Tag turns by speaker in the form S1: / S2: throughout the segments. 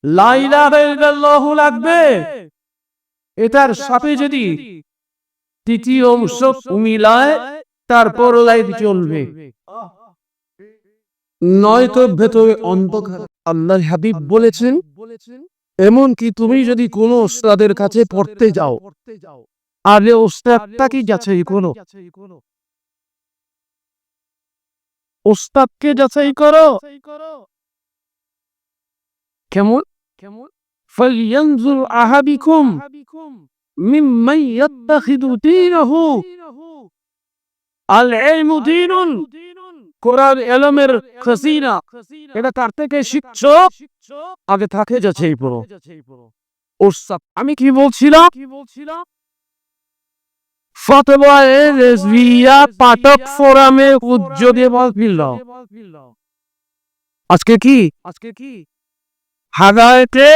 S1: লা ইলাহা ইল্লাল্লাহ লাগবে, এটার সাথে যদি তৃতীয় অংশ মিলায় তারপর লাইট জ্বলবে, নয়তো ভেতরে অন্ধকার। আল্লাহর হাবিব বলেছেন, এমনকি তুমি যদি কোনো ওস্তাদের কাছে পড়তে যাও, আরে ওস্তাদটাকে যাচাই করো, ওস্তাদকে যাচাই করো কেমন। ফালইয়ানজুর আহাদুকুম মিম্মান ইয়াত্তাখিযু দীনাহু, আল ইলমু দীনুন, কোরআন ইলমের খাজিনা, এটা কার থেকে শিখছো আগে তাকে যাচাই করো। ওস্তাদ আমি কি বলছিলাম, ফতোয়া রিজভিয়া পাঠক ফোরামে উদ্যোগে বলছিল, আজকে কি হাগায়েতে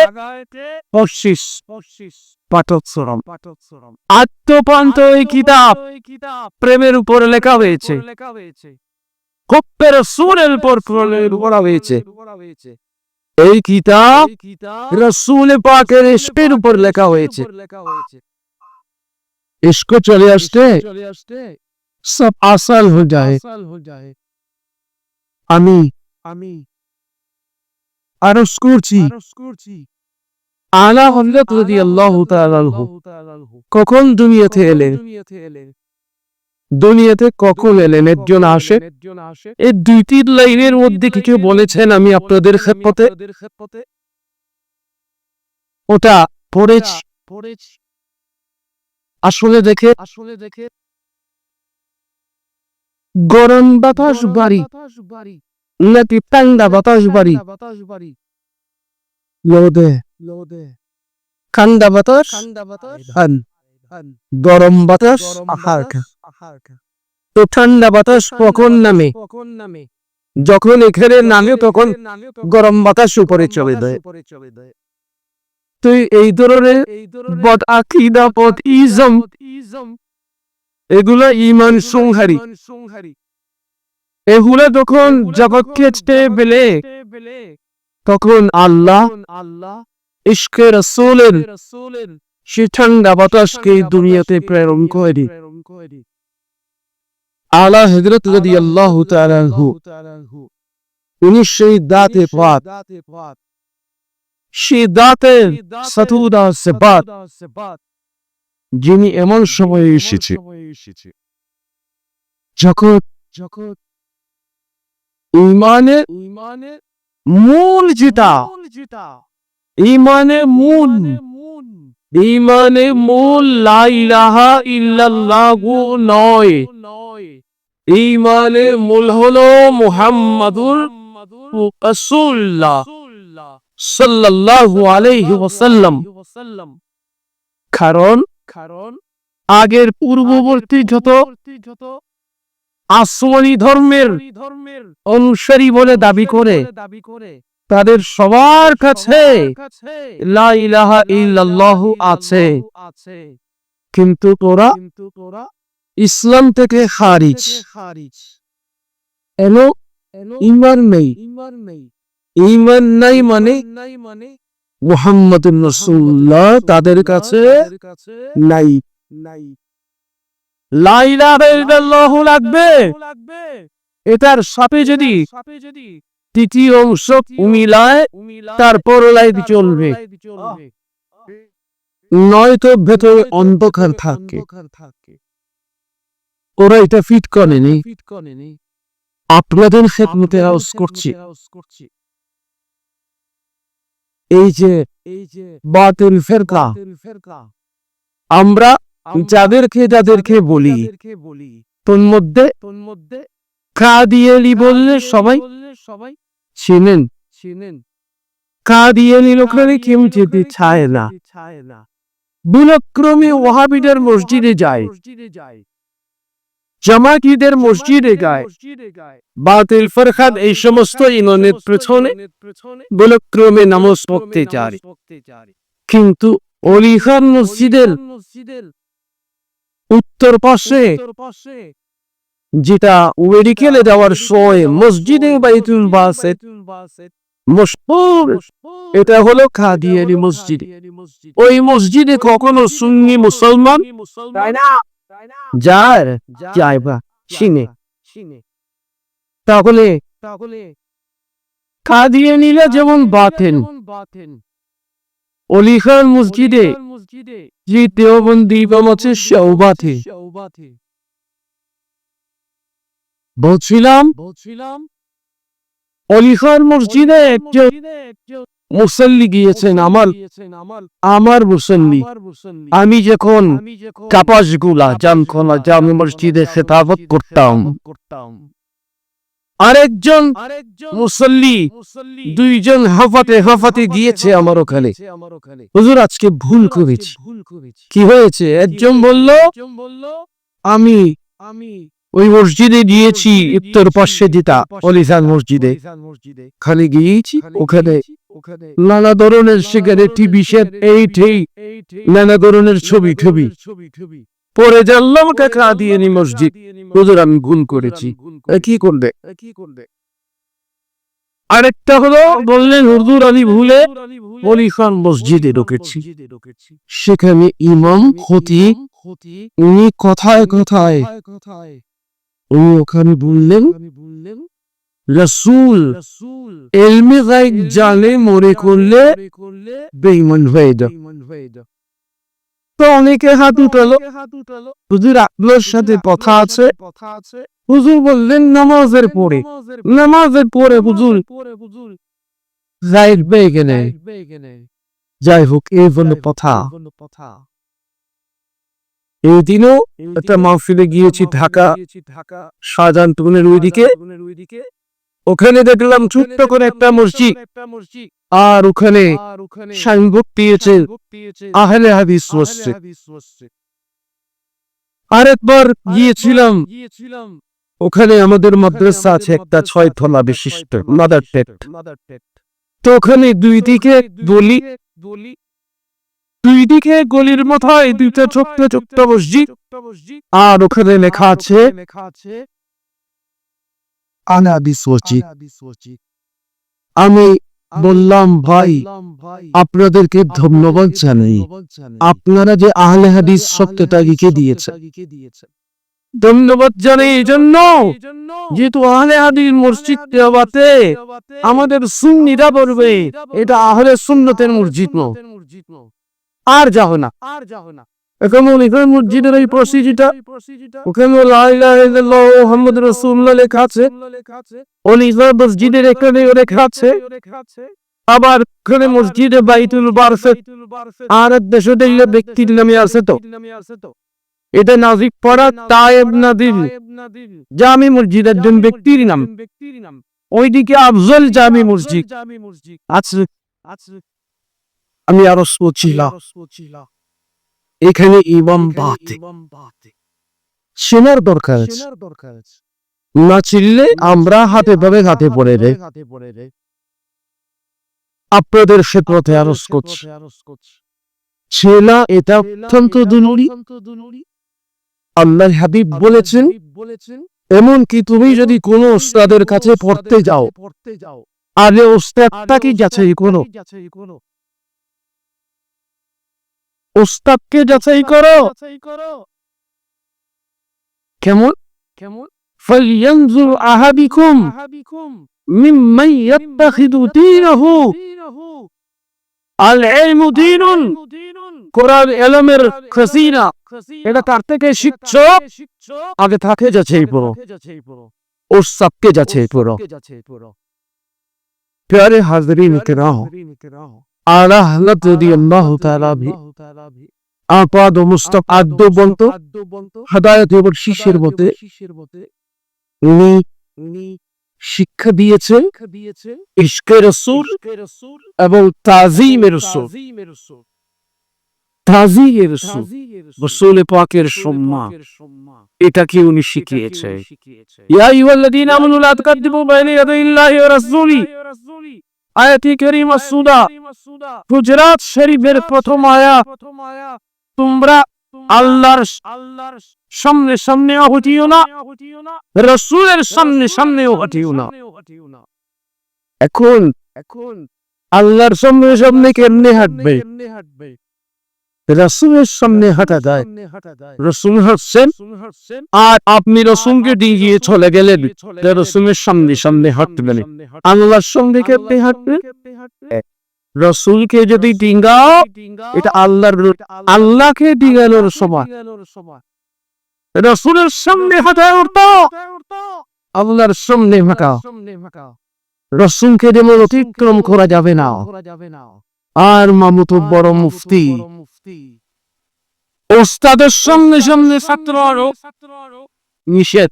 S1: বখশিশ পাঠক ফোরাম, আত্মপান্ত এই কিতাব প্রেমের উপর লেখা হয়েছে, হুব্বে রাসূলের উপর বলা হয়েছে। এই কিতাব রাসূল পাকের ইশকের উপর লেখা হয়েছে। ইশক চলে আসতে সব আসান হয়ে যায়। আমি আরজ করছি, আলা হযরত রাদিয়াল্লাহু তাআলা আনহু কখন দুনিয়াতে এলেন, দুনিয়াতে কখন এলেন একজন আসে, এই দুইটি লাইনের মধ্যে কিছু বলেছেন, আমি আপনাদের খেদমতে ওটা পড়েছি। আসলে দেখে গরম বাতাস বাড়ি নাকি ঠান্ডা বাতাস বাড়ি, লোদে ঠান্ডা বাতাস, গরম বাতাস আহার। তো ঠান্ডা বাতাস কখন নামে, যখন এখানে নামে তখন গরম বাতাস উপরে চলে যায়। তো এই ধরনের বদ আকীদা বদ ইজম এগুলো ঈমান সংহারী, এগুলো যখন জগৎকে পেলে তখন আল্লাহ ইশকে রাসূলের সে ঠান্ডা বাতাসকে দুনিয়াতে প্রেরণ করে। আলা হযরত রাদিয়াল্লাহু তাআলা আনহু উনি সেই দাতে পাক, সেই দাতের সাতুদা সিফাত, যিনি এমন সময়ে এসেছে যখন ঈমানের মূল যেটা, ঈমানের মূল লা ইলাহা ইল্লাল্লাহু নয়, ঈমানের মূল হলো মুহাম্মাদুর রাসূলুল্লাহ সাল্লাল্লাহু আলাইহি ওয়াসাল্লাম। কারণ আগের পূর্ববর্তী যত আসমানী ধর্মের অনুসারী বলে দাবি করে তাদের সবার কাছে লা ইলাহা ইল্লাল্লাহু আছে, কিন্তু তোরা ইসলাম থেকে খারিজ, এলো ঈমান নেই। ঈমান নাই মানে মুহাম্মাদুর রাসূলুল্লাহ তাদের কাছে নাই। লা ইলাহা ইল্লাল্লাহু লাগবে, এটার সাথে যদি তৃতীয় অংশ মিলায় তারপর লাইট জ্বলবে, নয়তো ভেতরে অন্ধকার থাকে। ওরা এটা ফিট করেনি, আপনাদের খেদমতে আরজ করছি। এই যে বাতিল ফিরকা, আমরা যাদেরকে বলি তোর মধ্যে কাদিয়ানী বললে সবাই চিনেন। কাদিয়ানী লোকরা কেউ যেতে চায় না, বুলক্রমে ওয়াহাবিদের মসজিদে যায়, জামাতীদের মসজিদে গায়, বাতিল ফিরকাত এই সমস্ত ইমানের পেছনে বুলক্রমে নামাজ পড়তে যায়। কিন্তু অলিখান মসজিদের উত্তর পাশে, যেটা মেডিকেলে যাওয়ার সময় মসজিদে বাইতুল বাসেত মশহুর এটা হলো কাদিয়ানী মসজিদ। ওই মসজিদে কখনো সুন্নি মুসলমান যায় যায় বা চিনে। তাহলে কাদিয়ানীরা যেমন বাতেন, অলিখান মসজিদে যে দেওবন্দি ইমাম আছে সেও বাতে। বলছিলাম অলিখান মসজিদে একজন মুসল্লি গিয়েছেন, আমার মুসল্লি। আমি যখন কাপাসগুলা জামখোলা জামে মসজিদে খেতাবত করতাম, আরেকজন মুসল্লি দুইজন হাফাতে গিয়েছে আমার ওখানে। হুজুর আজকে ভুল করেছি। কি হয়েছে? একজন বলল আমি ওই মসজিদে গিয়েছি, উত্তর পাশে যেটা অলিখান মসজিদে, খালি গিয়েছি, ওখানে নানা ধরনের সেখানে টিভি সেট এই নানা ধরনের ছবি পরে জানলাম কাদিয়ানী মসজিদ। হুজুর আমি ভুল করেছি। কি করবে? আরেকটা হলো বললেন হুজুর আমি ভুলে অলিখান মসজিদে ঢুকেছি, সেখানে ইমাম খতিব উনি কথায় উনি ওখানে বললেন রাসূল ইলমে গায়ব জানে মরে করলে বেঈমান হয়ে যায়। তো অনেকে হাত উঠালো, হুজুর আপনার সাথে কথা আছে। হুজুর বললেন নামাজের পরে হুজুর গায়ব হয়ে গেলে। যাই হোক, এই বলে কথা। এই দিনও একটা মাহফিলে গিয়েছি ঢাকা শাহজাহানপুরের ওইদিকে। ওখানে দেখলাম ছোট্ট করে একটা মসজিদ, আর ওখানে সাইনবোর্ড দিয়েছে আহলে হাদিস মসজিদ। আরেকবার গিয়েছিলাম, ওখানে আমাদের মাদ্রাসা আছে একটা 6 তলা বিশিষ্ট মাদার টেট। তো ওখানে দুই দিকে গলির মাথায় দুইটা ছোট্ট মসজিদ, আর ওখানে লেখা আছে আহলে হাদিস মসজিদ। আমি বললাম ভাই আপনাদেরকে ধন্যবাদ জানাই, আপনারা যে আহলে হাদিস শব্দটা লিখে দিয়েছেন। ধন্যবাদ জানাই এই জন্য যেহেতু আহলে হাদিস মসজিদ দেওয়াতে আমাদের সুন্নিরা বলবে এটা আহলে সুন্নতের মসজিদ নয়, আর যাও না। এখন ওলিখান মসজিদের এই প্রসিজিটা, ওখানে লা ইলাহা ইল্লাল্লাহ মুহাম্মাদুর রাসূলুল্লাহ লেখা আছে, ওলিখান মসজিদের এখানে লেখা আছে। আবার ওখানে মসজিদে বাইতুল বারসত আর দেশে ব্যক্তির নামে আছে। তো এটা নাজিব পড়া তায়েব নাদির জামি মসজিদ একজন ব্যক্তির নাম, ওইদিকে আফজল জামি মসজিদ আছে। আমি আরো সোচিলাম এখানে ইমাম বাতে চেনার দরকার আছে, না চিনলে আমরা হাতে পড়ে রে। আপনাদের ক্ষেত্রে আরজ করছি চেনা এটা অত্যন্ত জরুরি। আল্লাহর হাবিব বলেছেন এমনকি তুমি যদি কোনো ওস্তাদের কাছে পড়তে যাও, আগে ওস্তাদটাকে যাচাই করো, ওস্তাদকে যাচাই করো। কেমন? ফালইয়ানজুর আহাদুকুম মিম্মান ইয়াত্তাখিযু দীনাহু। আল ইলমু দীনুন, কোরআন ইলমের খাজিনা, এটা কার থেকে শিখছো আগে তাকে যাচাই করো, ওস্তাদকে যাচাই করো। প্যারে হাজরিন কিরাম, আলা হযরত রাদিয়াল্লাহু তাআলা ভি আপাদ মুস্তাফ আদ্দ বলতো হেদায়েত এবং শিষ্যের মতে উনি শিক্ষা দিয়েছে ইশকে রাসূল এবং তাজিমে রাসূল। তাজিমে রাসূল, রাসূল পাকের সম্মান, এটাকে উনি শিখিয়েছে। ইয়া আইয়ুহাল্লাযীনা আমানু লা তুকাদ্দিমু বাইনা ইয়াদাইল্লাহি ওয়া রাসূলি, আয়াতি কারীমা সূরা হুজরাত শরীফের প্রথম আয়াত। তোমরা আল্লাহর সামনে হটিও না, রাসূলের সামনে হটিও না। এখন আল্লাহর সামনে সামনে কেমনে হাঁটবে? রাসূলের সামনে হাঁটা যায়। রাসূল হাঁটছেন আর আপনি রাসূলকে ডিঙিয়ে চলে গেলেন, রাসূলের সামনে সামনে হাঁটবেন। আল্লাহর সঙ্গে কেমনে হাঁটবে? রাসূলকে যদি ডিঙ্গাও, এটা আল্লাহকে ডিঙ্গানোর সমান। রাসূলের সামনে হাঁটার অর্থ আল্লাহর সামনে হাঁটা। রাসূলকে যেমন অতিক্রম করা যাবে না। আর মামুতো বড় মুফতি ওস্তাদের সামনে সামনে ছাত্র আরো নিষেধ।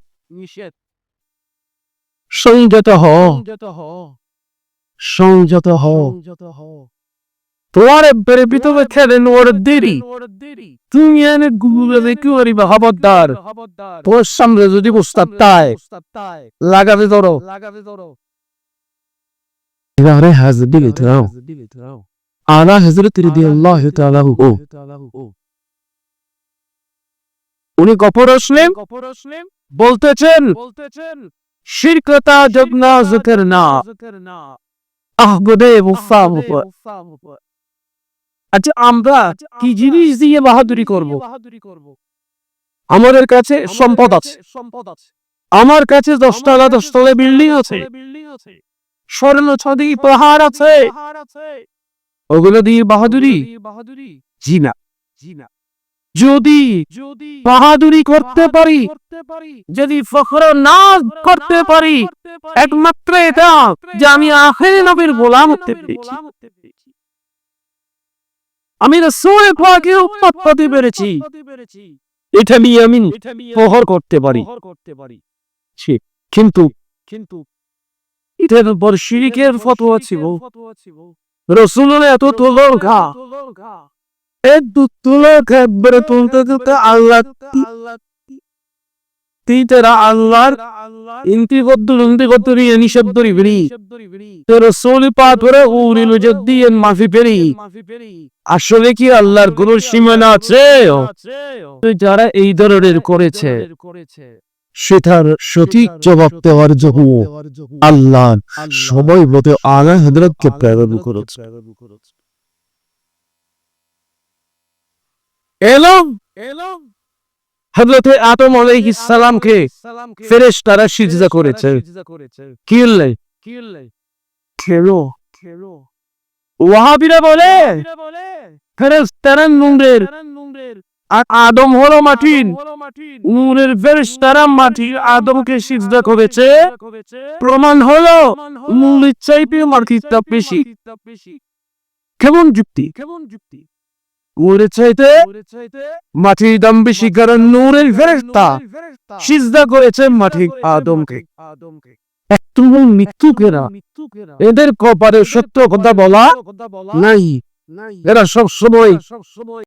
S1: সংযত হও, সংযত হও। তোমার এবারে ভিতরে খেলেন ওর দেরি, তুমি এনে গুগলে দেখি ওরিবা খবরদার। তোর সামনে যদি ওস্তাদ তাই লাগাতে ধরো, আরে হাজর দিলে তো আলা হযরত রাদিয়াল্লাহু তাআলা উনি গফর আসলেম বলতেছেন, শিরকতা জগনা জিকির না আহবদে মুফাম। আচ্ছা, আমরা কি জিনিস দিয়ে বাহাদুরি করব? আমাদের কাছে সম্পদ আছে, আমার কাছে 10 তলা 10 তলা বিল্ডিং আছে, স্বর্ণ ছদি পাহাড় আছে, ওগুলো দিয়ে বাহাদুরি? জি না। যদি বাহাদুরি করতে পারি, যদি ফখর না করতে পারি, একমাত্র এটা যে আমি আখিরি নবীর গোলাম হতে পেরেছি, আমি রাসূল পাকের উম্মত হতে পেরেছি, এটা নিয়ে আমি ফখর করতে পারি। কিন্তু এটার উপর শিরকের ফতোয়া ছিল। রাসূলের এত তোলর ঘা, আল্লাহর আসলে কি আল্লাহর কোন সীমানা আছে? যারা এই ধরনের করেছে সেটার সঠিক জবাব দেওয়ার জন্য আল্লাহ সময় মতো আলা হযরতকে প্রেরণ করেছে। হযরতে আদম আলাইহিস সালামকে ফেরেশতারা সিজদা করেছে। কি খেলো ওয়াহাবিরা বলে ফেরেশতারা নূরের আর আদম হলো মাটির, নূরের ফেরেশতারা মাটির আদমকে সিজদা করেছে। প্রমাণ হলো নূরের চাইতে মাটির দাম বেশি। কেমন যুক্তি? নূরের চাইতে মাটির দাম বেশি, কারণ নূরের ফেরেশতা সিজদা করেছে মাটির আদমকে। একটু মৃত্যুকেরা এদের কপালে সত্য কথা বলা নাই, এরা সব সময়